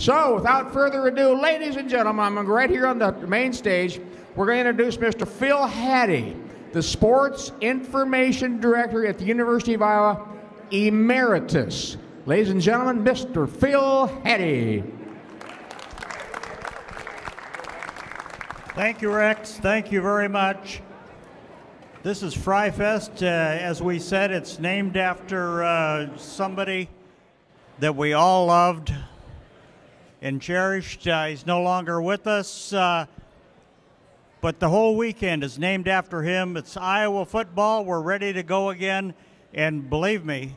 So, without further ado, ladies and gentlemen, I'm right here on the main stage. We're going to introduce Mr. Phil Hattie, the Sports Information Director at the University of Iowa, Emeritus. Ladies and gentlemen, Mr. Phil Hattie. Thank you, Rex. Thank you very much. This is FRYfest. As we said, it's named after somebody that we all loved and cherished. He's no longer with us, but the whole weekend is named after him. It's Iowa football. We're ready to go again, and believe me,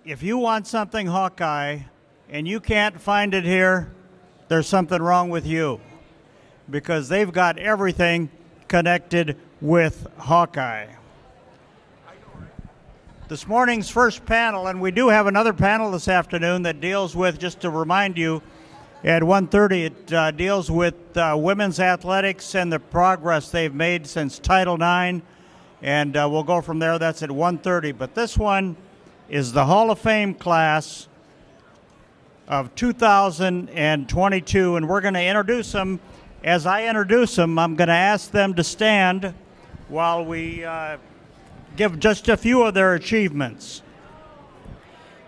if you want something Hawkeye and you can't find it here, there's something wrong with you, because they've got everything connected with Hawkeye. This morning's first panel, and we do have another panel this afternoon that deals with, just to remind you, at 1:30 it deals with women's athletics and the progress they've made since Title IX, and we'll go from there. That's at 1:30. But this one is the Hall of Fame class of 2022, and we're going to introduce them. As I introduce them, I'm going to ask them to stand while we give just a few of their achievements.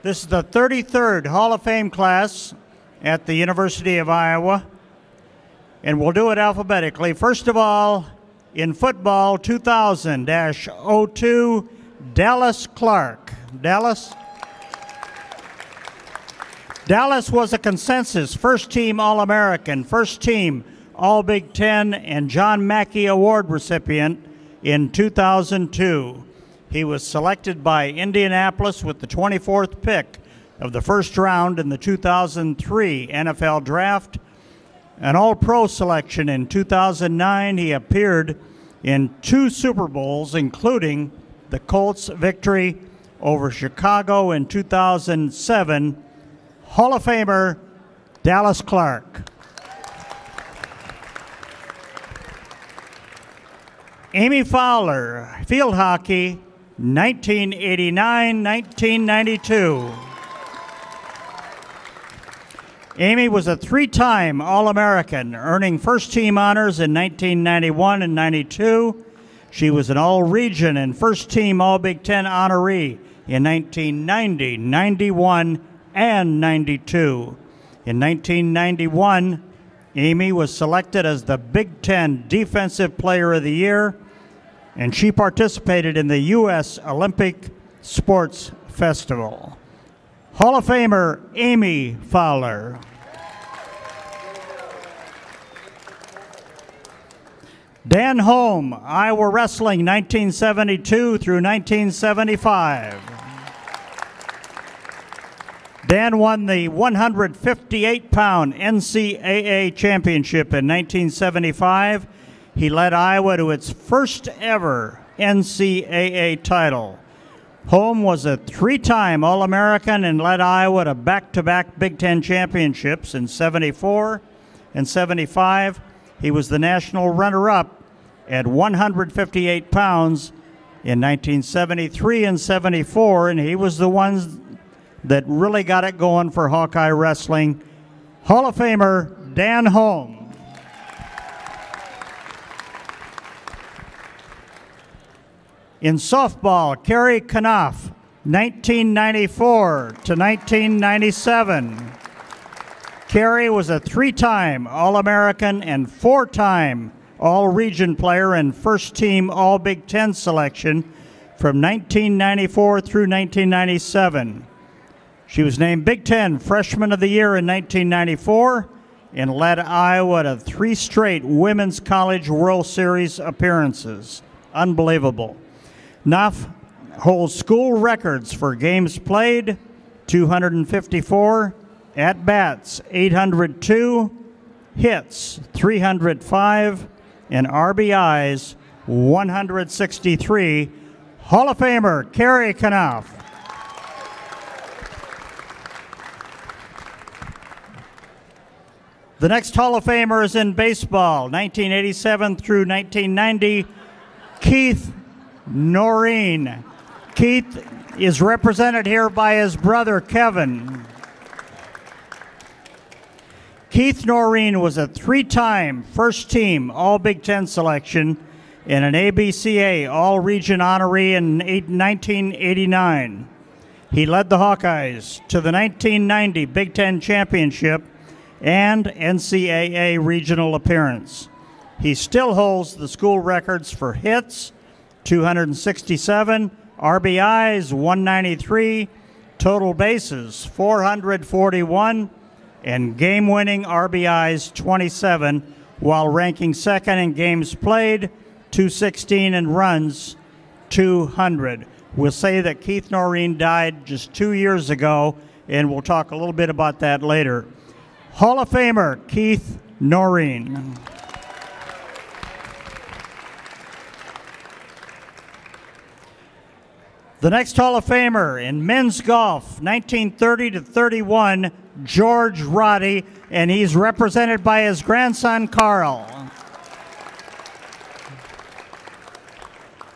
This is the 33rd Hall of Fame class at the University of Iowa, and we'll do it alphabetically. First of all, in football, 2000-02, Dallas Clark. Dallas was a consensus first-team All-American, first-team All-Big Ten, and John Mackey Award recipient in 2002. He was selected by Indianapolis with the 24th pick of the first round in the 2003 NFL Draft. An All-Pro selection in 2009, he appeared in 2 Super Bowls, including the Colts' victory over Chicago in 2007. Hall of Famer Dallas Clark. Amy Fowler, field hockey, 1989-1992. Amy was a 3-time All-American, earning first-team honors in 1991 and 92. She was an All-Region and first-team All-Big Ten honoree in 1990, 91, and 92. In 1991, Amy was selected as the Big Ten Defensive Player of the Year, and she participated in the U.S. Olympic Sports Festival. Hall of Famer Amy Fowler. Dan Holm, Iowa Wrestling, 1972 through 1975. Dan won the 158-pound NCAA championship in 1975. He led Iowa to its first ever NCAA title. Holm was a 3-time All-American and led Iowa to back-to-back Big Ten championships in 74 and 75. He was the national runner-up at 158 pounds in 1973 and 74, and he was the one that really got it going for Hawkeye Wrestling. Hall of Famer Dan Holm. In softball, Kari, Knopf, 1994 to 1997. Kari was a 3-time All-American and 4-time All-Region player and first-team All-Big Ten selection from 1994 through 1997. She was named Big Ten Freshman of the Year in 1994 and led Iowa to 3 straight Women's College World Series appearances. Unbelievable. Knopf holds school records for games played, 254, at-bats, 802, hits, 305, and RBIs, 163. Hall of Famer Kari Knopf. The next Hall of Famer is in baseball, 1987 through 1990, Keith Noreen. Keith is represented here by his brother, Kevin. Keith Noreen was a 3-time first-team All-Big Ten selection and an ABCA All-Region honoree in 1989. He led the Hawkeyes to the 1990 Big Ten Championship and NCAA regional appearance. He still holds the school records for hits, 267, RBIs, 193, total bases, 441, and game-winning RBIs, 27, while ranking second in games played, 216, and runs, 200. We'll say that Keith Noreen died just 2 years ago, and we'll talk a little bit about that later. Hall of Famer Keith Noreen. The next Hall of Famer in men's golf, 1930 to 31, George Roddy, and he's represented by his grandson, Carl.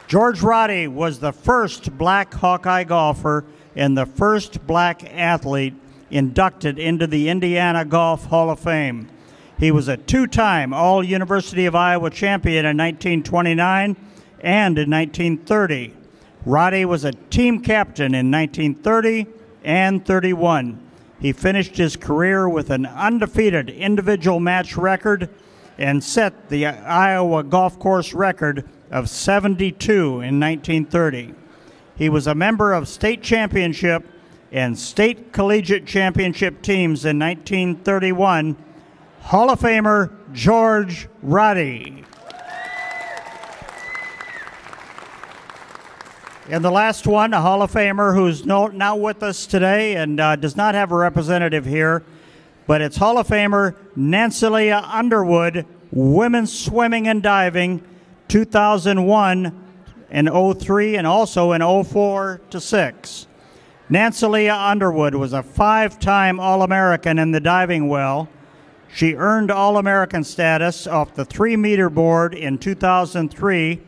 George Roddy was the first black Hawkeye golfer and the first black athlete inducted into the Indiana Golf Hall of Fame. He was a 2-time All-University of Iowa champion in 1929 and in 1930. Roddy was a team captain in 1930 and 31. He finished his career with an undefeated individual match record and set the Iowa golf course record of 72 in 1930. He was a member of state championship and state collegiate championship teams in 1931. Hall of Famer George Roddy. And the last one, a Hall of Famer who's now with us today and does not have a representative here, but it's Hall of Famer Nancilea Underwood, women's swimming and diving, 2001 and 03, and also in 04 to 6. Nancilea Underwood was a 5-time All-American in the diving well. She earned All-American status off the 3-meter board in 2003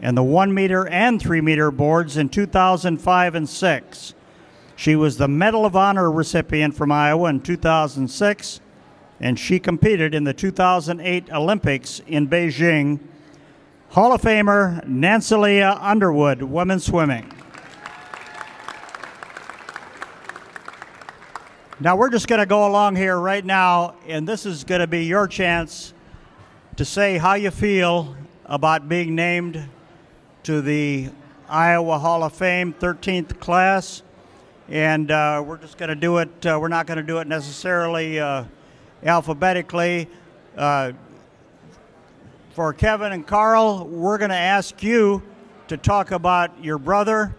and the 1-meter and 3-meter boards in 2005 and 6. She was the Medal of Honor recipient from Iowa in 2006, and she competed in the 2008 Olympics in Beijing. Hall of Famer Nancilea Underwood, women's swimming. Now we're just going to go along here right now, and this is going to be your chance to say how you feel about being named to the Iowa Hall of Fame 13th class. And we're just going to do it, we're not going to do it necessarily alphabetically. For Kevin and Carl, we're going to ask you to talk about your brother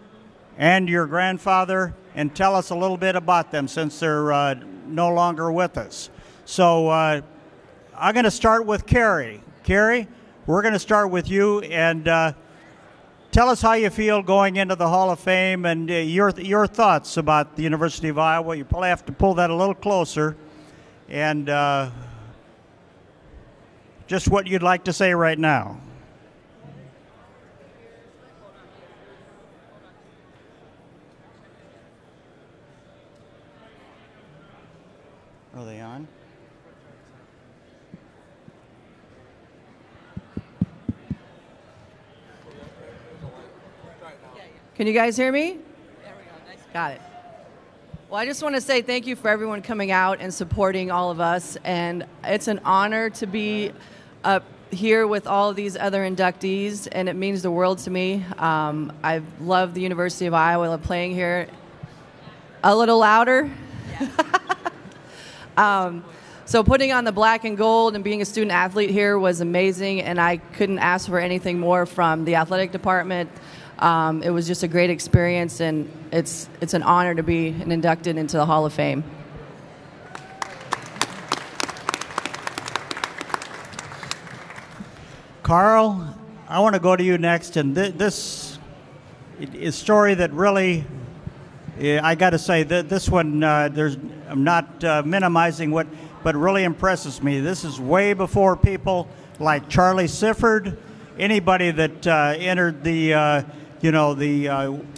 and your grandfather and tell us a little bit about them since they're no longer with us. So I'm going to start with Kari. Kari, we're going to start with you, and tell us how you feel going into the Hall of Fame and your thoughts about the University of Iowa. You probably have to pull that a little closer, and just what you'd like to say right now. Are they on? Can you guys hear me? There we go. Nice. Got it. Well, I just want to say thank you for everyone coming out and supporting all of us. And it's an honor to be up here with all of these other inductees, and it means the world to me. I love the University of Iowa. I love playing here. A little louder. Yeah. So putting on the black and gold and being a student athlete here was amazing, and I couldn't ask for anything more from the athletic department. It was just a great experience, and it's an honor to be inducted into the Hall of Fame. Carl, I want to go to you next, and this is a story that really, I got to say, this one, I'm not minimizing but really impresses me. This is way before people like Charlie Sifford, anybody that entered the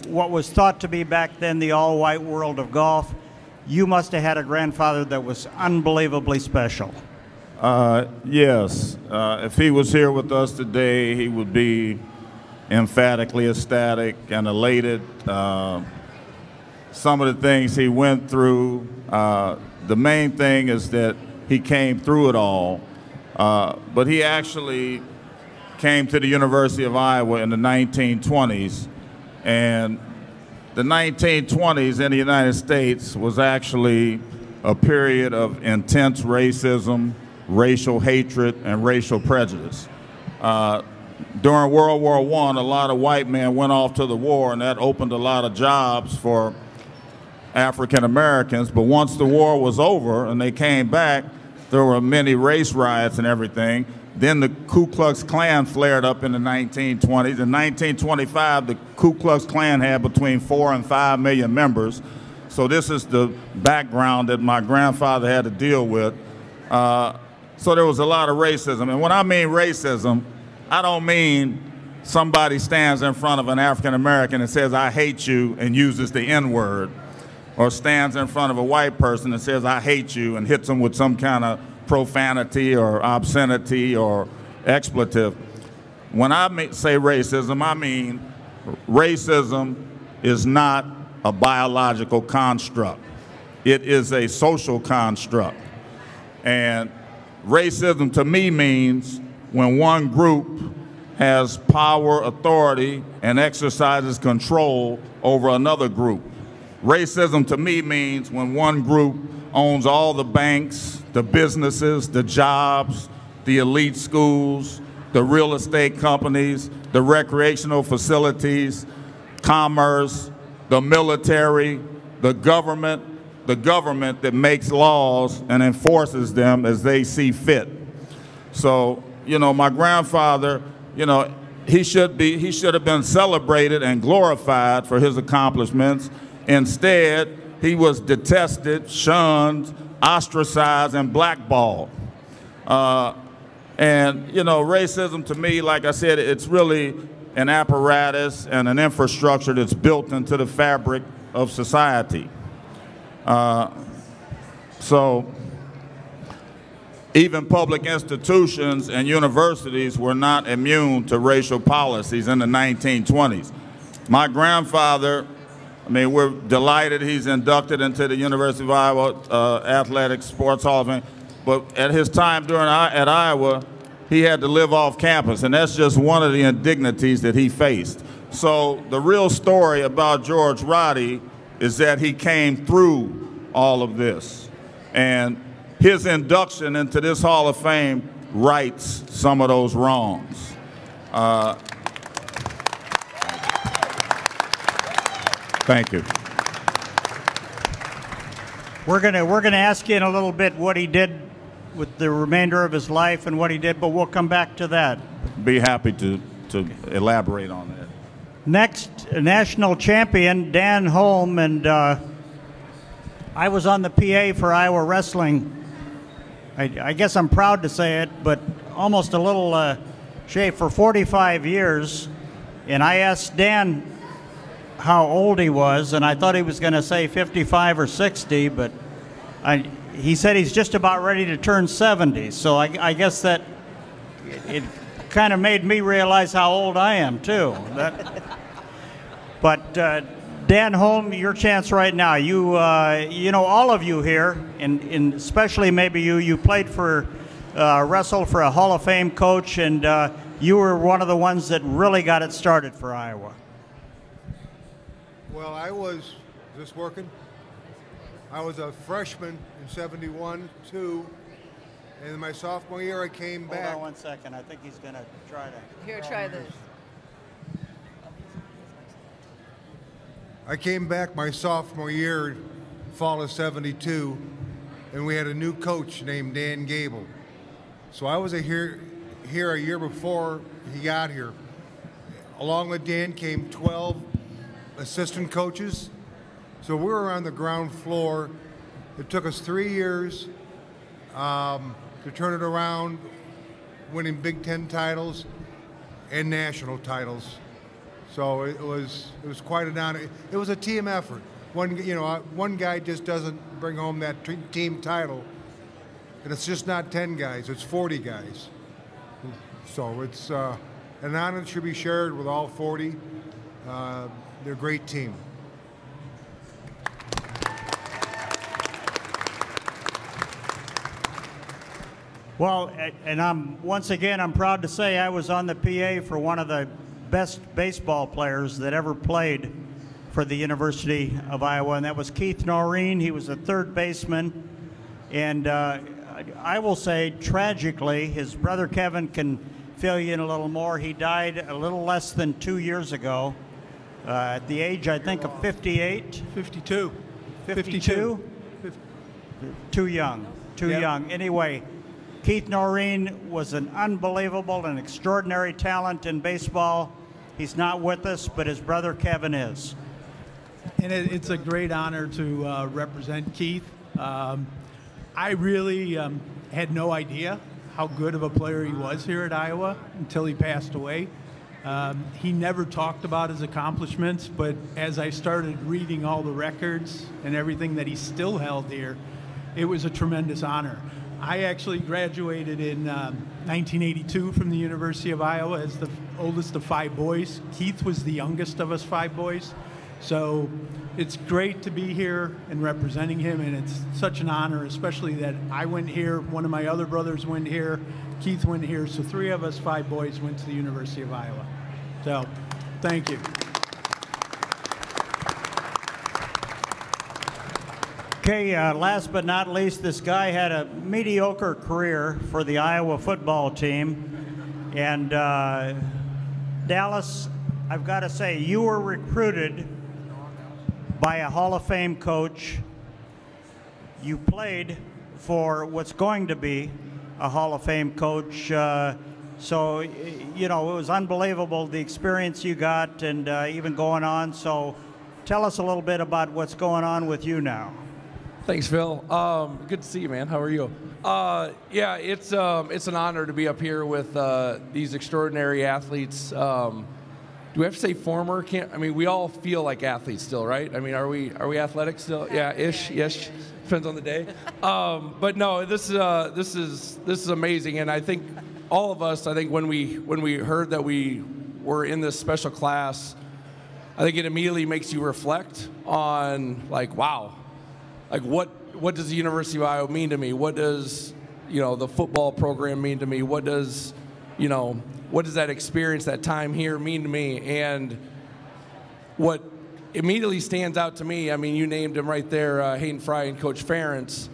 what was thought to be back then the all-white world of golf. you must have had a grandfather that was unbelievably special. Yes. If he was here with us today, he would be emphatically ecstatic and elated. Some of the things he went through, the main thing is that he came through it all. But he actually came to the University of Iowa in the 1920s, and the 1920s in the United States was actually a period of intense racism, racial hatred, and racial prejudice. During World War I, a lot of white men went off to the war, and that opened a lot of jobs for African Americans. But once the war was over and they came back, there were many race riots and everything. Then the Ku Klux Klan flared up in the 1920s. In 1925, the Ku Klux Klan had between 4 and 5 million members. So this is the background that my grandfather had to deal with. So there was a lot of racism. And when I mean racism, I don't mean somebody stands in front of an African American and says, "I hate you," and uses the N-word, or stands in front of a white person and says, "I hate you," and hits them with some kind of profanity or obscenity or expletive. When I say racism, I mean racism is not a biological construct. It is a social construct. And racism to me means when one group has power, authority, and exercises control over another group. Racism to me means when one group owns all the banks, the businesses, the jobs, the elite schools, the real estate companies, the recreational facilities, commerce, the military, the government that makes laws and enforces them as they see fit. So, you know, my grandfather, you know, he should have been celebrated and glorified for his accomplishments. Instead, he was detested, shunned, ostracized, and blackballed. And, you know, racism to me, like I said, it's really an apparatus and an infrastructure that's built into the fabric of society. So even public institutions and universities were not immune to racial policies in the 1920s. My grandfather, I mean, we're delighted he's inducted into the University of Iowa Athletics Sports Hall of Fame, but at his time at Iowa, he had to live off campus, and that's just one of the indignities that he faced. So the real story about George Roddy is that he came through all of this, and his induction into this Hall of Fame rights some of those wrongs. Thank you. We're gonna ask you in a little bit what he did with the remainder of his life and what he did, but we'll come back to that. Be happy to elaborate on that. Next, national champion Dan Holm, and I was on the PA for Iowa Wrestling. I guess I'm proud to say it, but almost a little shave for 45 years. And I asked Dan how old he was, and I thought he was going to say 55 or 60, but he said he's just about ready to turn 70. So I guess that it kind of made me realize how old I am, too. But Dan Holm, your chance right now. You know, all of you here, and especially maybe you played for, wrestled for a Hall of Fame coach, and you were one of the ones that really got it started for Iowa. Well, is this working? I was a freshman in '71, '2, and in my sophomore year I came back. Hold on 1 second. I think he's going to try to. Here, try this. I came back my sophomore year, fall of '72, and we had a new coach named Dan Gable. So I was here a year before he got here. Along with Dan came 12 assistant coaches. So we were on the ground floor. It took us 3 years to turn it around, winning Big Ten titles and national titles. So it was quite an honor. It was a team effort. One guy just doesn't bring home that team title. And it's just not 10 guys, it's 40 guys. So it's an honor that should be shared with all 40. They're a great team. Well, and once again, I'm proud to say I was on the PA for one of the best baseball players that ever played for the University of Iowa, and that was Keith Noreen. He was a third baseman, and I will say, tragically, his brother Kevin can fill you in a little more. He died a little less than 2 years ago at the age, I think, of 58. 52. 52? Too young. Too young. Anyway, Keith Noreen was an unbelievable and extraordinary talent in baseball. He's not with us, but his brother Kevin is. And it's a great honor to represent Keith. I really had no idea how good of a player he was here at Iowa until he passed away. He never talked about his accomplishments, but as I started reading all the records and everything that he still held here, it was a tremendous honor. I actually graduated in 1982 from the University of Iowa as the oldest of 5 boys. Keith was the youngest of us 5 boys. So it's great to be here and representing him, and it's such an honor, especially that I went here, one of my other brothers went here, Keith went here, so 3 of us 5 boys went to the University of Iowa. So, thank you. Okay, last but not least, this guy had a mediocre career for the Iowa football team. And Dallas, I've got to say, you were recruited by a Hall of Fame coach. You played for what's going to be a Hall of Fame coach. So, you know, it was unbelievable, the experience you got and even going on. So tell us a little bit about what's going on with you now. Thanks, Phil. Good to see you, man. How are you? Yeah, it's an honor to be up here with these extraordinary athletes. Do we have to say former? I mean, we all feel like athletes still, right? I mean, are we athletic still? Yeah, ish. Yes, depends on the day. But no, this is amazing, and I think all of us. I think when we heard that we were in this special class, I think it immediately makes you reflect on, like, wow. Like, what does the University of Iowa mean to me? What does, the football program mean to me? What does that experience, that time here mean to me? And what immediately stands out to me, I mean, you named him right there, Hayden Fry and Coach Ferentz.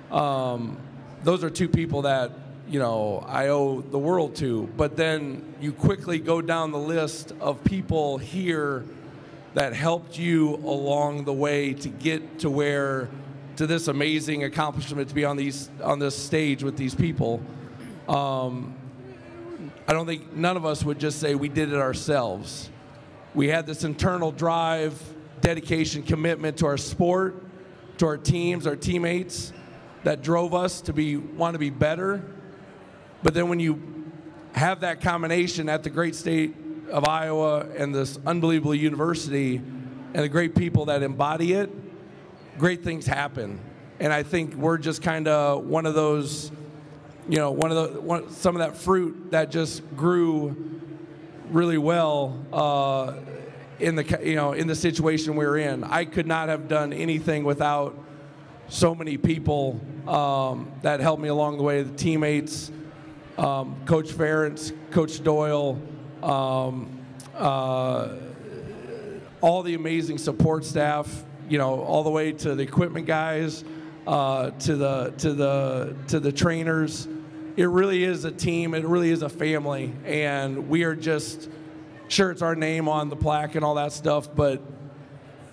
Those are 2 people that, I owe the world to. But then you quickly go down the list of people here that helped you along the way to get to this amazing accomplishment, to be on this stage with these people. I don't think none of us would just say we did it ourselves. We had this internal drive, dedication, commitment to our sport, to our teams, our teammates, that drove us to want to be better. But then when you have that combination at the great state of Iowa and this unbelievable university and the great people that embody it, great things happen. And I think we're just kind of one of those, some of that fruit that just grew really well in the situation we're in. I could not have done anything without so many people that helped me along the way, the teammates, Coach Ferentz, Coach Doyle, all the amazing support staff, all the way to the equipment guys, to the trainers. It really is a team. It really is a family, and we are just sure it's our name on the plaque and all that stuff, but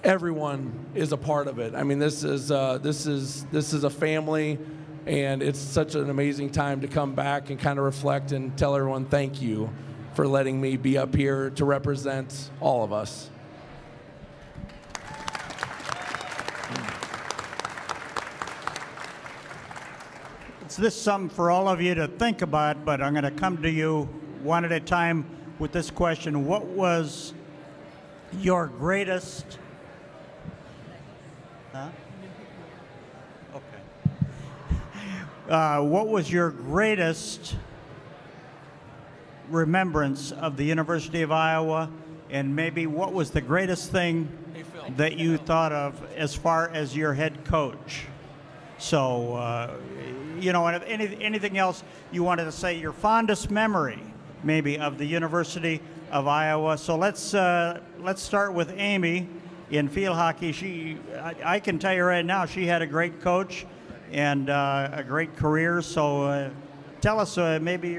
everyone is a part of it. I mean, this is a family, and it's such an amazing time to come back and kind of reflect and tell everyone thank you for letting me be up here to represent all of us. This is something for all of you to think about, but I'm going to come to you one at a time with this question. What was your greatest what was your greatest remembrance of the University of Iowa, and maybe what was the greatest thing that you thought of as far as your head coach? So, you know, and if anything else you wanted to say, your fondest memory maybe of the University of Iowa. So let's start with Amy in field hockey. I can tell you right now, she had a great coach and a great career. So tell us maybe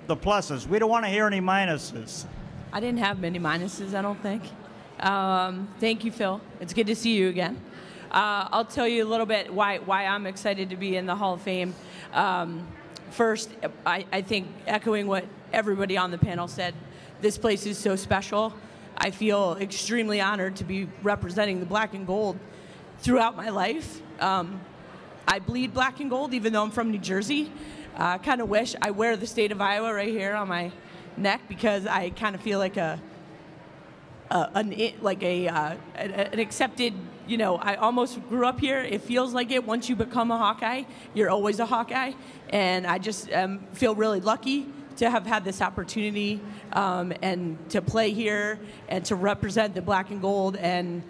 the pluses. We don't want to hear any minuses. I didn't have many minuses, I don't think. Thank you, Phil. It's good to see you again. I'll tell you a little bit why I'm excited to be in the Hall of Fame. First, I think echoing what everybody on the panel said, this place is so special. I feel extremely honored to be representing the black and gold throughout my life. I bleed black and gold even though I'm from New Jersey. I kind of wish I wear the state of Iowa right here on my neck because I kind of feel like an accepted, you know, I almost grew up here. It feels like it. Once you become a Hawkeye, you're always a Hawkeye. And I just feel really lucky to have had this opportunity and to play here and to represent the black and gold. And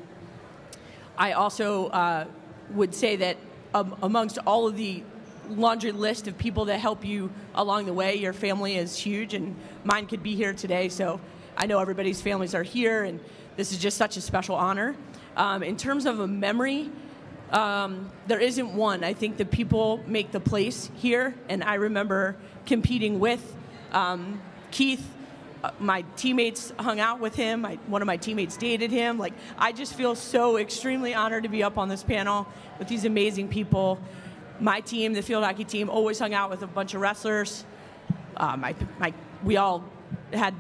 I also would say that amongst all of the laundry list of people that help you along the way, your family is huge, and mine could be here today. So I know everybody's families are here, and this is just such a special honor. In terms of a memory, there isn't one. I think the people make the place here, and I remember competing with Keith. My teammates hung out with him. One of my teammates dated him. Like, I just feel so extremely honored to be up on this panel with these amazing people. My team, the field hockey team, always hung out with a bunch of wrestlers. We all had,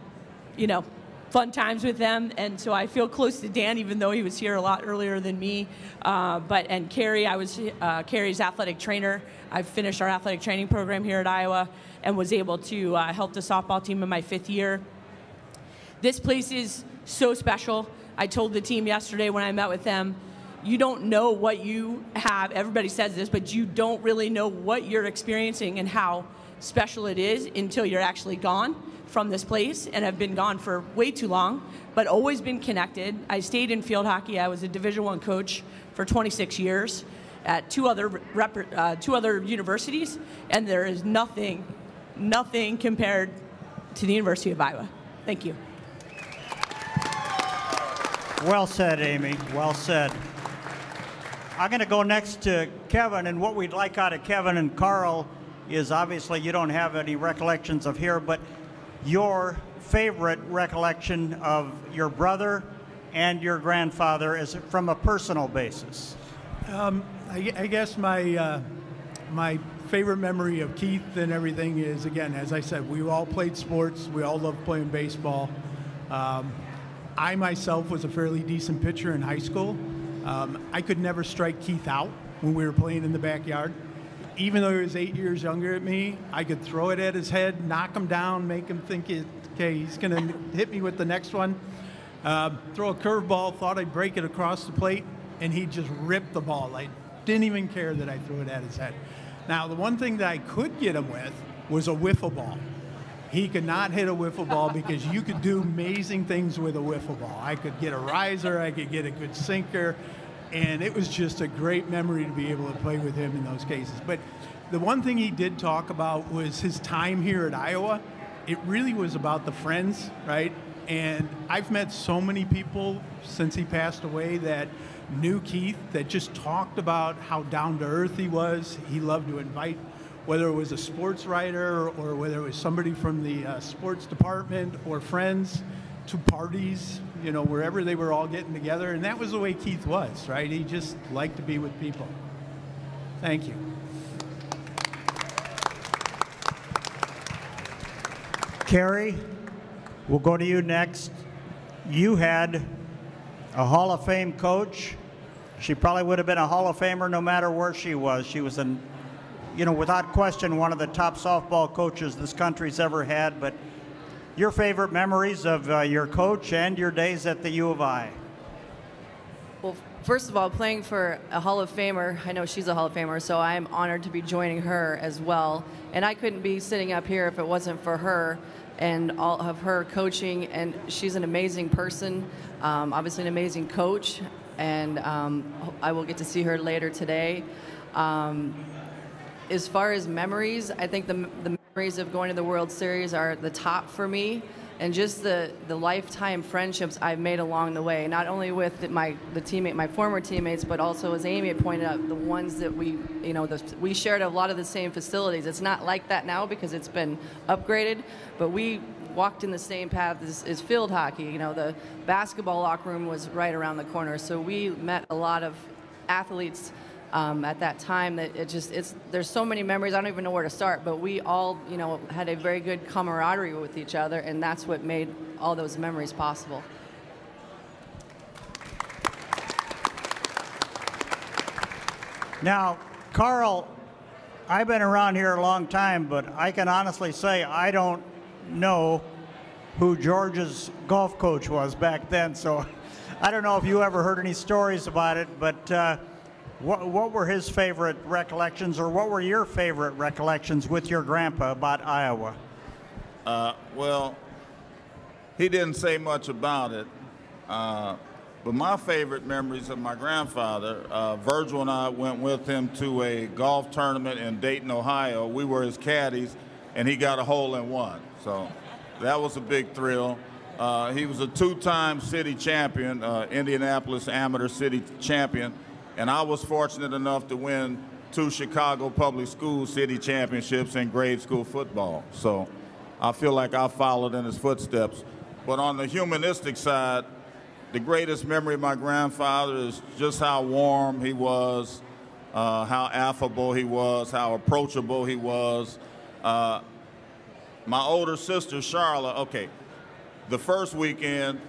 you know, fun times with them, and so I feel close to Dan, even though he was here a lot earlier than me. And Kari, I was Kari's athletic trainer. I finished our athletic training program here at Iowa and was able to help the softball team in my 5th year. This place is so special. I told the team yesterday when I met with them, you don't know what you have. Everybody says this, but you don't really know what you're experiencing and how special it is until you're actually gone from this place, and have been gone for way too long, but always been connected. I stayed in field hockey. I was a Division I coach for 26 years at two other universities, and there is nothing compared to the University of Iowa. Thank you. Well said, Amy. Well said. I'm going to go next to Kevin, and what we'd like out of Kevin and Carl is, obviously you don't have any recollections of here, but your favorite recollection of your brother and your grandfather is from a personal basis. I guess my favorite memory of Keith and everything is, again, as I said, we all played sports. We all loved playing baseball. I myself was a fairly decent pitcher in high school. I could never strike Keith out when we were playing in the backyard. Even though he was 8 years younger than me, I could throw it at his head, knock him down, make him think, okay, he's going to hit me with the next one. Throw a curveball, thought I'd break it across the plate, and he just ripped the ball. I didn't even care that I threw it at his head. Now, the one thing that I could get him with was a wiffle ball. He could not hit a wiffle ball because you could do amazing things with a wiffle ball. I could get a riser, I could get a good sinker, and it was just a great memory to be able to play with him in those cases. But the one thing he did talk about was his time here at Iowa. It really was about the friends, right? And I've met so many people since he passed away that knew Keith, that just talked about how down-to-earth he was. He loved to invite, whether it was a sports writer or whether it was somebody from the sports department or friends, to parties, you know, wherever they were all getting together. And that was the way Keith was, right? He just liked to be with people. Thank you. Kari, we'll go to you next. You had a Hall of Fame coach. She probably would have been a Hall of Famer no matter where she was. She was without question, one of the top softball coaches this country's ever had. But your favorite memories of your coach and your days at the U of I? Well, first of all, playing for a Hall of Famer, I know she's a Hall of Famer, so I'm honored to be joining her as well. And I couldn't be sitting up here if it wasn't for her and all of her coaching. And she's an amazing person, obviously an amazing coach, and I will get to see her later today. As far as memories, I think the memories of going to the World Series are the top for me, and just the lifetime friendships I've made along the way, not only with my former teammates, but also, as Amy had pointed out, the ones that we shared a lot of the same facilities. It's not like that now because it's been upgraded, but we walked in the same path as field hockey. The basketball locker room was right around the corner, so we met a lot of athletes at that time that there's so many memories. I don't even know where to start, but we all, had a very good camaraderie with each other, and that's what made all those memories possible. Now, Carl, I've been around here a long time, but I can honestly say I don't know who George's golf coach was back then, so I don't know if you ever heard any stories about it, but what were his favorite recollections, or what were your favorite recollections with your grandpa about Iowa? Well, he didn't say much about it, but my favorite memories of my grandfather, Virgil and I went with him to a golf tournament in Dayton, Ohio. We were his caddies, and he got a hole-in-one, so that was a big thrill. He was a two-time city champion, Indianapolis amateur city champion, and I was fortunate enough to win 2 Chicago public school city championships in grade school football. So I feel like I followed in his footsteps. But on the humanistic side, the greatest memory of my grandfather is just how warm he was, how affable he was, how approachable he was. My older sister, Charlotte, the first weekend,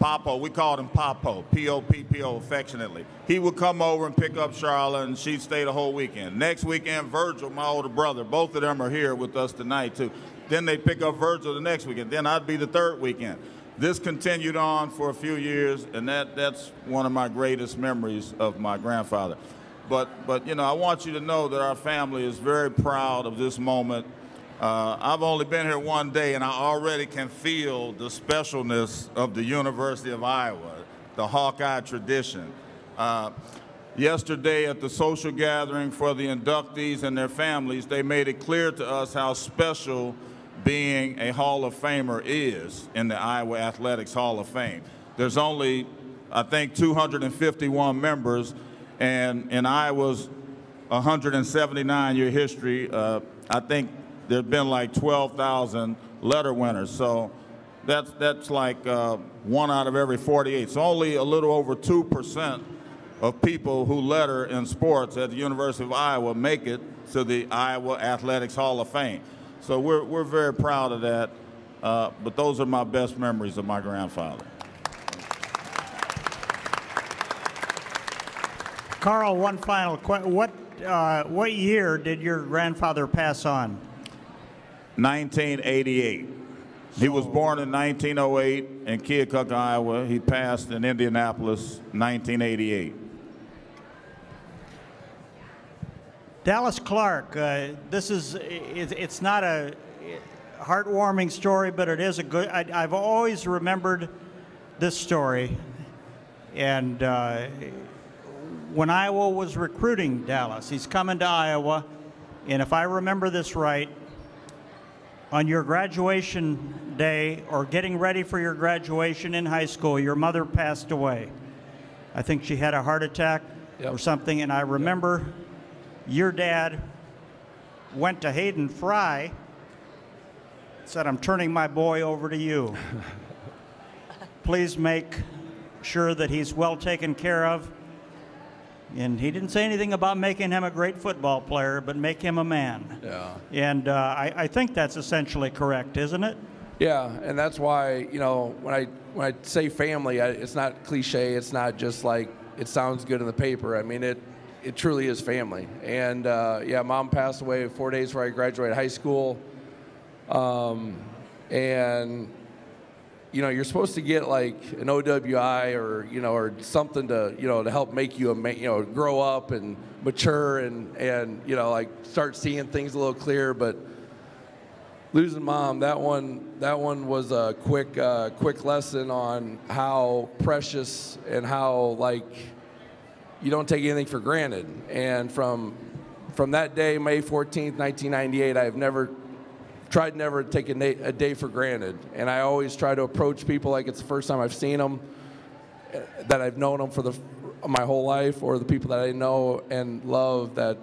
Popo, we called him Popo, P-O-P-P-O, affectionately. He would come over and pick up Charlotte, and she'd stay the whole weekend. Next weekend, Virgil, my older brother, both of them are here with us tonight, too. Then they'd pick up Virgil the next weekend. Then I'd be the third weekend. This continued on for a few years, and that's one of my greatest memories of my grandfather. But I want you to know that our family is very proud of this moment. I've only been here one day, and I already can feel the specialness of the University of Iowa, the Hawkeye Tradition. Yesterday at the social gathering for the inductees and their families, they made it clear to us how special being a Hall of Famer is in the Iowa Athletics Hall of Fame. There's only, I think, 251 members, and in Iowa's 179-year history, I think there have been like 12,000 letter winners, so that's like 1 out of every 48. So only a little over 2% of people who letter in sports at the University of Iowa make it to the Iowa Athletics Hall of Fame. So we're very proud of that, but those are my best memories of my grandfather. Carl, one final question. What year did your grandfather pass on? 1988. He was born in 1908 in Keokuk, Iowa. He passed in Indianapolis, 1988. Dallas Clark, it's not a heartwarming story, but it is a good, I've always remembered this story. And when Iowa was recruiting Dallas, he's coming to Iowa, and if I remember this right, on your graduation day or getting ready for your graduation in high school, your mother passed away. I think she had a heart attack or something, and I remember your dad went to Hayden Fry, said, "I'm turning my boy over to you. Please make sure that he's well taken care of." And he didn't say anything about making him a great football player, but make him a man. Yeah. And I think that's essentially correct, isn't it? Yeah, and that's why, when I say family, it's not cliche. It's not just like it sounds good in the paper. I mean, it truly is family. And Mom passed away 4 days before I graduated high school. And you know, you're supposed to get like an OWI or, you know, or something to, you know, to help make you, you know, grow up and mature and, you know, like start seeing things a little clearer. But losing Mom, that one was a quick lesson on how precious and how, like, you don't take anything for granted. And from that day, May 14th, 1998, I have tried never to take a day for granted. And I always try to approach people like it's the first time I've seen them, that I've known them for my whole life, or the people that I know and love, that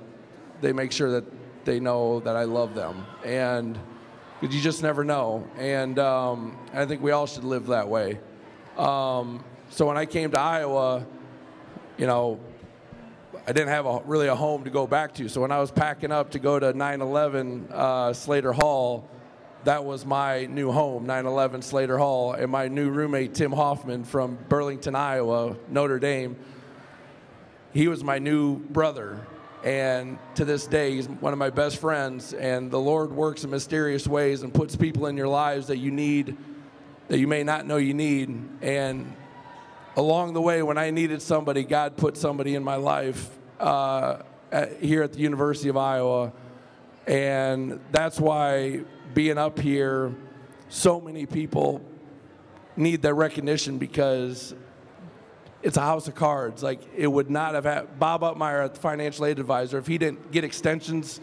they make sure that they know that I love them. And because you just never know. And I think we all should live that way. So when I came to Iowa, you know, I didn't have really a home to go back to. So when I was packing up to go to 911 Slater Hall, that was my new home, 911 Slater Hall. And my new roommate, Tim Hoffman from Burlington, Iowa, Notre Dame, he was my new brother. And to this day, he's one of my best friends. And the Lord works in mysterious ways and puts people in your lives that you need, that you may not know you need. And along the way, when I needed somebody, God put somebody in my life here at the University of Iowa. And that's why being up here, so many people need that recognition, because it's a house of cards. Like, it would not have had Bob Upmeyer, the financial aid advisor, if he didn't get extensions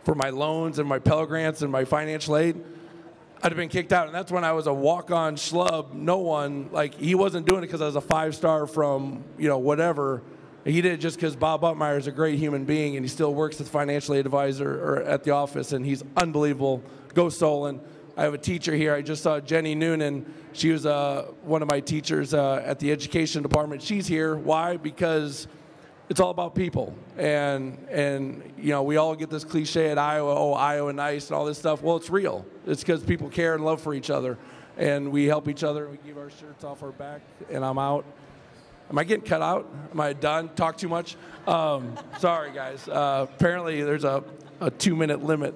for my loans and my Pell Grants and my financial aid, I'd have been kicked out. And that's when I was a walk-on schlub. No one, like, he wasn't doing it because I was a 5-star from, you know, whatever. He did it just because Bob Upmeyer is a great human being, and he still works as a financial aid advisor or at the office, and he's unbelievable. Go Solon. I have a teacher here. I just saw Jenny Noonan. She was one of my teachers at the education department. She's here. Why? Because it's all about people. And you know, we all get this cliche at Iowa, oh, Iowa nice and all this stuff. Well, it's real. It's because people care and love for each other. And we help each other. We give our shirts off our back. And I'm out. Am I getting cut out? Am I done? Talk too much? Sorry, guys. Apparently, there's a 2-minute limit.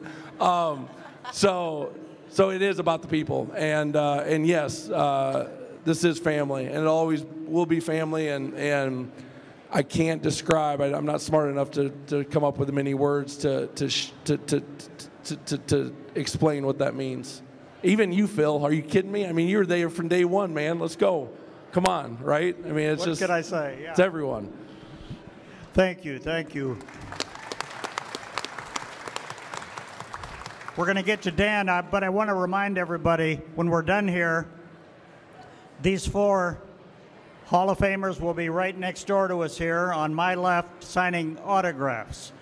So it is about the people. And yes, this is family. And it always will be family. And I can't describe. I'm not smart enough to come up with many words to explain what that means. Even you, Phil, are you kidding me? I mean, you were there from day one, man. Let's go. Come on, right? I mean, it's what just. What could I say? Yeah. It's everyone. Thank you. Thank you. We're going to get to Dan, but I want to remind everybody, when we're done here, these 4 Hall of Famers will be right next door to us here on my left, signing autographs.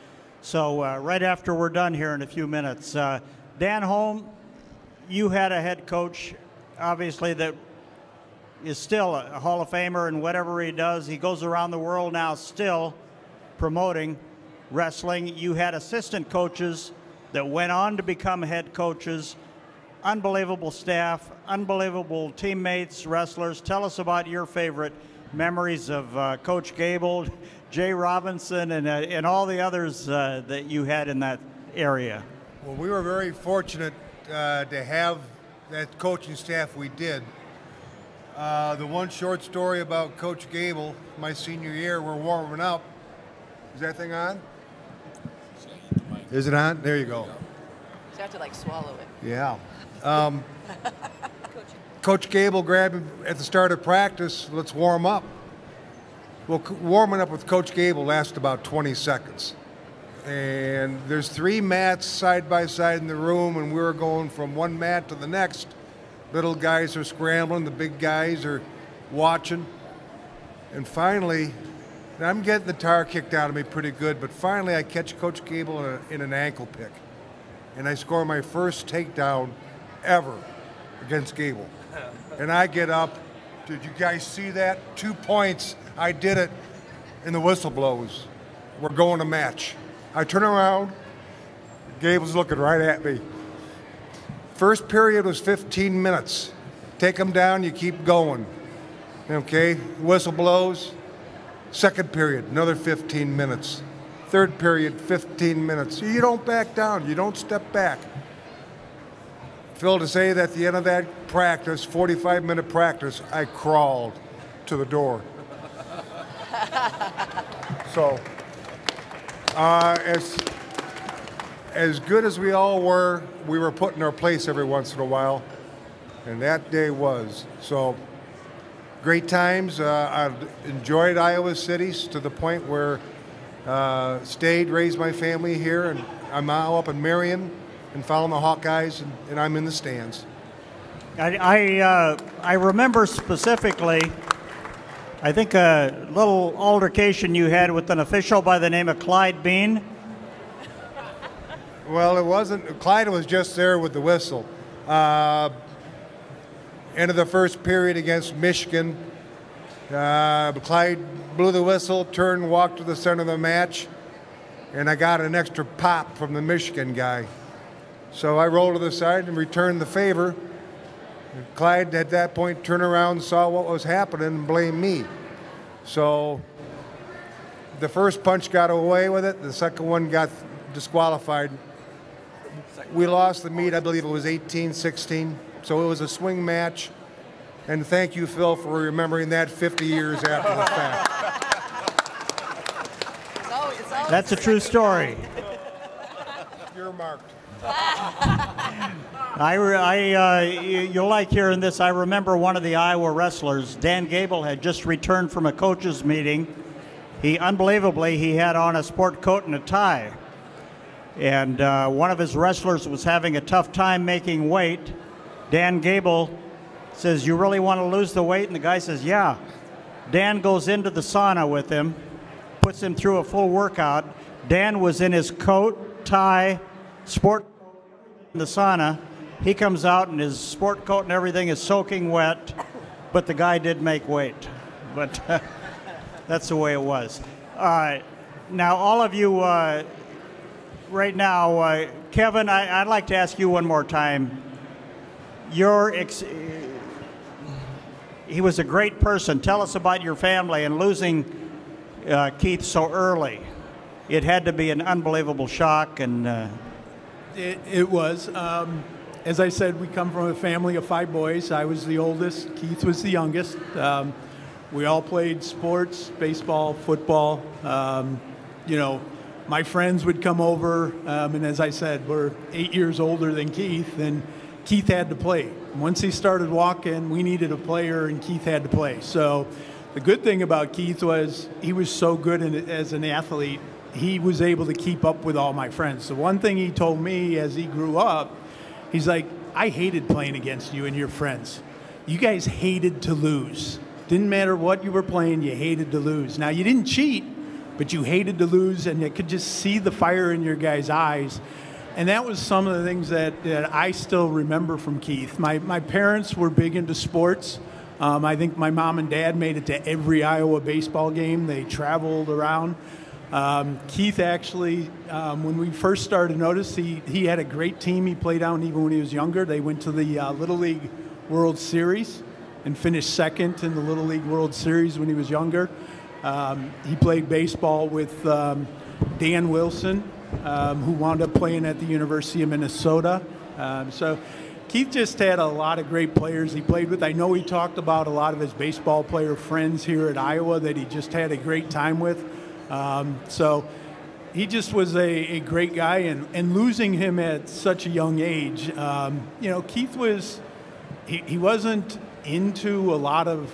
So right after we're done here in a few minutes. Dan Holm, you had a head coach, obviously, that is still a Hall of Famer in whatever he does. He goes around the world now still promoting wrestling. You had assistant coaches that went on to become head coaches. Unbelievable staff, unbelievable teammates, wrestlers. Tell us about your favorite memories of Coach Gable, Jay Robinson, and all the others that you had in that area. Well, we were very fortunate to have that coaching staff we did. The one short story about Coach Gable, my senior year, we're warming up. Is that thing on? Is it on? There you go. You have to, like, swallow it. Yeah. Coach Gable grabbed him at the start of practice, let's warm up. Well, warming up with Coach Gable lasted about 20 seconds. And there's 3 mats side by side in the room, and we were going from one mat to the next. Little guys are scrambling, the big guys are watching. And finally, and I'm getting the tar kicked out of me pretty good, but finally I catch Coach Gable in an ankle pick. And I score my first takedown ever against Gable. And I get up. Did you guys see that? 2 points. I did it. And the whistle blows. We're going to match. I turn around. Gable's looking right at me. First period was 15 minutes. Take them down, you keep going. Okay, whistle blows. Second period, another 15 minutes. Third period, 15 minutes. You don't back down. You don't step back. Phil, to say that at the end of that practice, 45-minute practice, I crawled to the door. So, as good as we all were, we were put in our place every once in a while, and that day was. So, great times. I've enjoyed Iowa City to the point where stayed, raised my family here, and I'm now up in Marion and following the Hawkeyes, and I'm in the stands. I remember specifically, I think a little altercation you had with an official by the name of Clyde Bean. Well, it wasn't. Clyde was just there with the whistle. End of the first period against Michigan. Clyde blew the whistle, turned, walked to the center of the match, and I got an extra pop from the Michigan guy. So I rolled to the side and returned the favor. Clyde, at that point, turned around, saw what was happening, and blamed me. So the first punch got away with it. The second one got disqualified. We lost the meet, I believe it was 18-16. So it was a swing match. And thank you, Phil, for remembering that 50 years after the fact. That's a true story. You're marked. You'll like hearing this. I remember one of the Iowa wrestlers, Dan Gable, had just returned from a coaches meeting. Unbelievably, he had on a sport coat and a tie. And one of his wrestlers was having a tough time making weight. Dan Gable says, "You really want to lose the weight?" And the guy says, "Yeah." Dan goes into the sauna with him, puts him through a full workout. Dan was in his coat, tie, sport in the sauna. He comes out and his sport coat and everything is soaking wet, but the guy did make weight. But that's the way it was. Now, all of you, right now, Kevin, I'd like to ask you one more time. He was a great person. Tell us about your family and losing Keith so early. It had to be an unbelievable shock. And It was. As I said, we come from a family of 5 boys. I was the oldest. Keith was the youngest. We all played sports, baseball, football. My friends would come over, and as I said, we're 8 years older than Keith, and Keith had to play. Once he started walking, we needed a player, and Keith had to play. So the good thing about Keith was he was so good as an athlete, he was able to keep up with all my friends. The one thing he told me as he grew up, he's like, "I hated playing against you and your friends. You guys hated to lose. Didn't matter what you were playing, you hated to lose. Now, you didn't cheat, but you hated to lose, and you could just see the fire in your guys' eyes." And that was some of the things that I still remember from Keith. My parents were big into sports. I think my mom and dad made it to every Iowa baseball game. They traveled around. Keith actually, when we first started to notice, he had a great team he played on even when he was younger. They went to the Little League World Series and finished second in the Little League World Series when he was younger. He played baseball with Dan Wilson, who wound up playing at the University of Minnesota. So Keith just had a lot of great players he played with. I know he talked about a lot of his baseball player friends here at Iowa that he just had a great time with. So he just was a great guy, and losing him at such a young age, Keith he wasn't into a lot of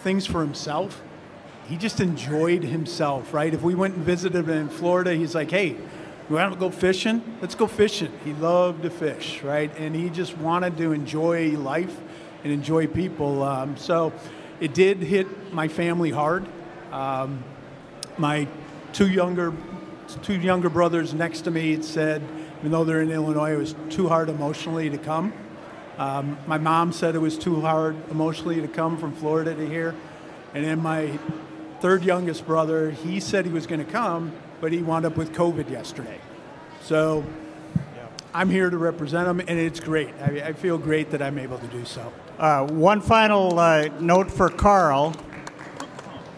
things for himself. He just enjoyed himself, right? If we went and visited him in Florida, he's like, "Hey, you want to go fishing? Let's go fishing." He loved to fish, right? And he just wanted to enjoy life and enjoy people. So it did hit my family hard. My two younger brothers next to me said, even though they're in Illinois, it was too hard emotionally to come. My mom said it was too hard emotionally to come from Florida to here. And then my third youngest brother, he said he was going to come, but he wound up with COVID yesterday. So I'm here to represent him, and it's great. I feel great that I'm able to do so. One final note for Carl.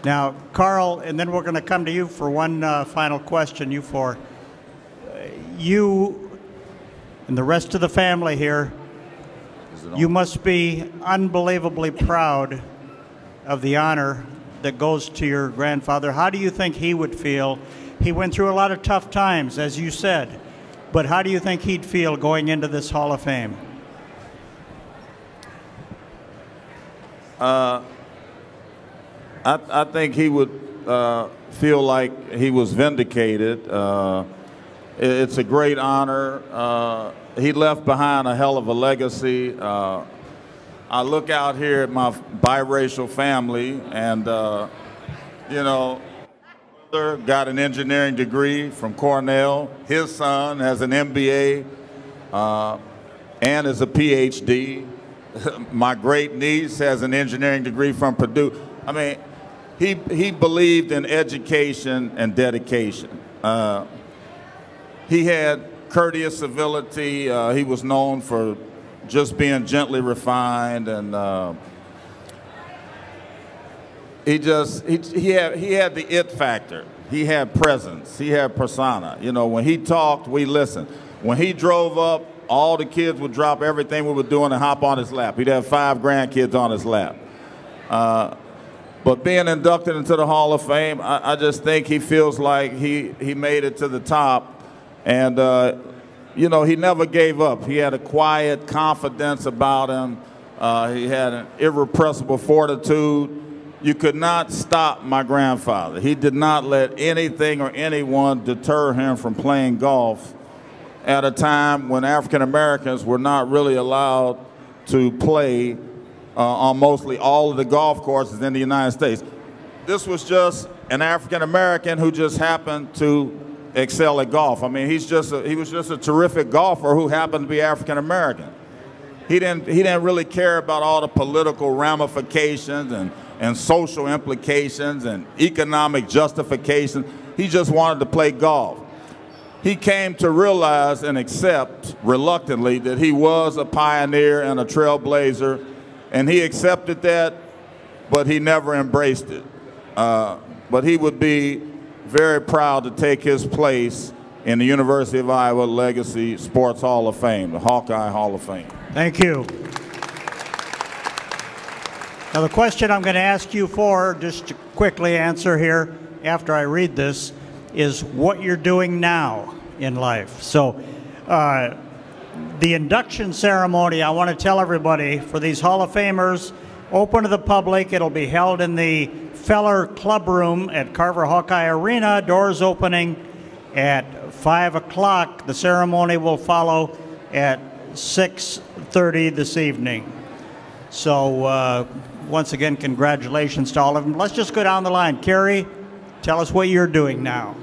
Now, Carl, and then we're going to come to you for one final question, you four. You and the rest of the family here You must be unbelievably proud of the honor that goes to your grandfather. How do you think he would feel? He went through a lot of tough times, as you said, but how do you think he'd feel going into this Hall of Fame? I think he would feel like he was vindicated. It's a great honor. He left behind a hell of a legacy. I look out here at my biracial family, and you know, my brother got an engineering degree from Cornell. His son has an MBA and is a PhD. My great niece has an engineering degree from Purdue. I mean, he believed in education and dedication. He had courteous civility. He was known for just being gently refined, and he had the it factor. He had presence. He had persona. You know, when he talked, we listened. When he drove up, all the kids would drop everything we were doing and hop on his lap. He'd have 5 grandkids on his lap. But being inducted into the Hall of Fame, I just think he feels like he made it to the top. And, you know, he never gave up. He had a quiet confidence about him. He had an irrepressible fortitude. You could not stop my grandfather. He did not let anything or anyone deter him from playing golf at a time when African Americans were not really allowed to play on mostly all of the golf courses in the United States. This was just an African American who just happened to excel at golf. I mean, he was just a terrific golfer who happened to be African American. He didn't really care about all the political ramifications and social implications and economic justifications. He just wanted to play golf. He came to realize and accept reluctantly that he was a pioneer and a trailblazer, and he accepted that, but he never embraced it. But he would be very proud to take his place in the University of Iowa Legacy Sports Hall of Fame, the Hawkeye Hall of Fame. Thank you. Now the question I'm going to ask you for, just to quickly answer here after I read this, is what you're doing now in life. So the induction ceremony, I want to tell everybody, for these Hall of Famers, open to the public. It'll be held in the Feller Club Room at Carver Hawkeye Arena. Doors opening at 5 o'clock. The ceremony will follow at 6:30 this evening. So once again, congratulations to all of them. Let's just go down the line. Kari, tell us what you're doing now.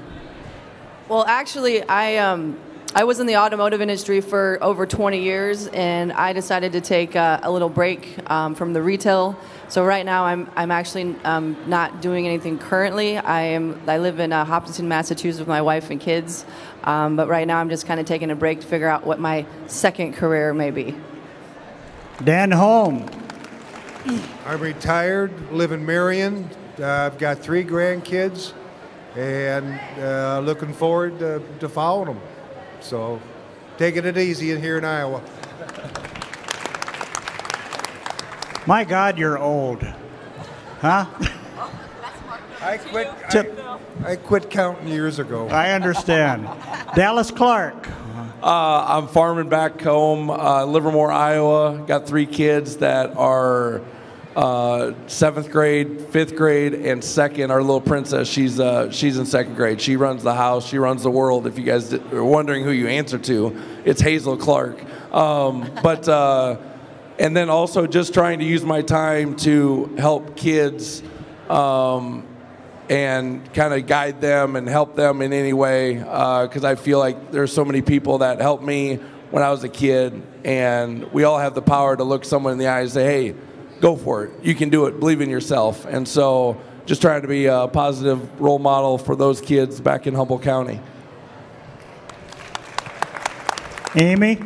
Well, actually, I was in the automotive industry for over 20 years, and I decided to take a little break from the retail. So right now, I'm actually not doing anything currently. I live in Hopkinton, Massachusetts, with my wife and kids. But right now, I'm just kind of taking a break to figure out what my second career may be. Dan Holm. I'm retired, live in Marion. I've got 3 grandkids, and looking forward to following them. So, taking it easy in here in Iowa. My God, you're old. Huh? I quit counting years ago. I understand. Dallas Clark. I'm farming back home, Livermore, Iowa. Got 3 kids that are 7th grade, 5th grade, and 2nd. Our little princess, she's in 2nd grade. She runs the house. She runs the world. If you guys are wondering who you answer to, it's Hazel Clark. And then also just trying to use my time to help kids and kind of guide them and help them in any way, because I feel like there's so many people that helped me when I was a kid, and we all have the power to look someone in the eye and say, hey, go for it. You can do it. Believe in yourself. And so just trying to be a positive role model for those kids back in Humboldt County. Amy?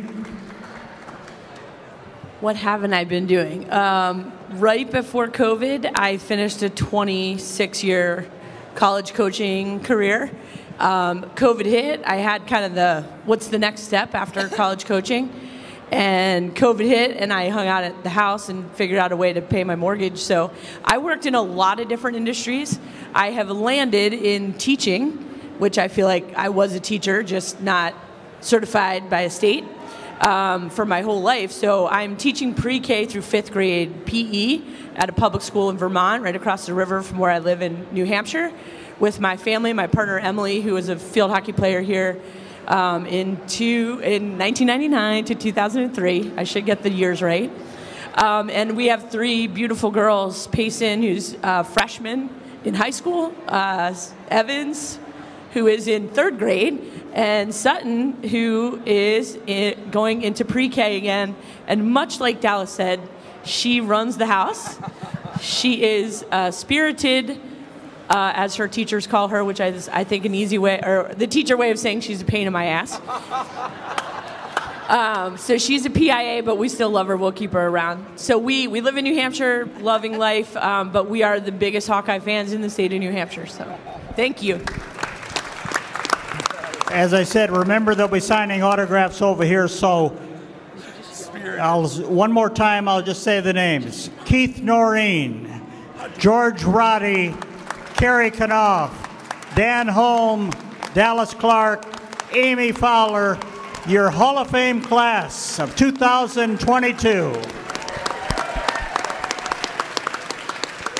What haven't I been doing? Right before COVID, I finished a 26-year college coaching career. COVID hit. I had kind of what's the next step after college coaching? and COVID hit, and I hung out at the house and figured out a way to pay my mortgage. So I worked in a lot of different industries. I have landed in teaching, which I feel like I was a teacher, just not certified by a state, for my whole life. So I'm teaching pre-K through 5th grade PE at a public school in Vermont, right across the river from where I live in New Hampshire, with my family, my partner Emily, who was a field hockey player here in 1999 to 2003. I should get the years right. And we have 3 beautiful girls: Payson, who's a freshman in high school, Evans, who is in 3rd grade, and Sutton, who is going into pre-K again. And much like Dallas said, she runs the house. She is spirited, as her teachers call her, which I think an easy way, or the teacher way of saying she's a pain in my ass. So she's a PIA, but we still love her. We'll keep her around. So we live in New Hampshire, loving life, but we are the biggest Hawkeye fans in the state of New Hampshire. So thank you. As I said, remember they'll be signing autographs over here, so one more time I'll just say the names. Keith Noreen, George Roddy, Kari, Knopf, Dan Holm, Dallas Clark, Amy Fowler, your Hall of Fame class of 2022.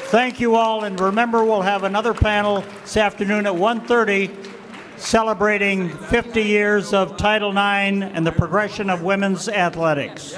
Thank you all, and remember we'll have another panel this afternoon at 1:30 celebrating 50 years of Title IX and the progression of women's athletics.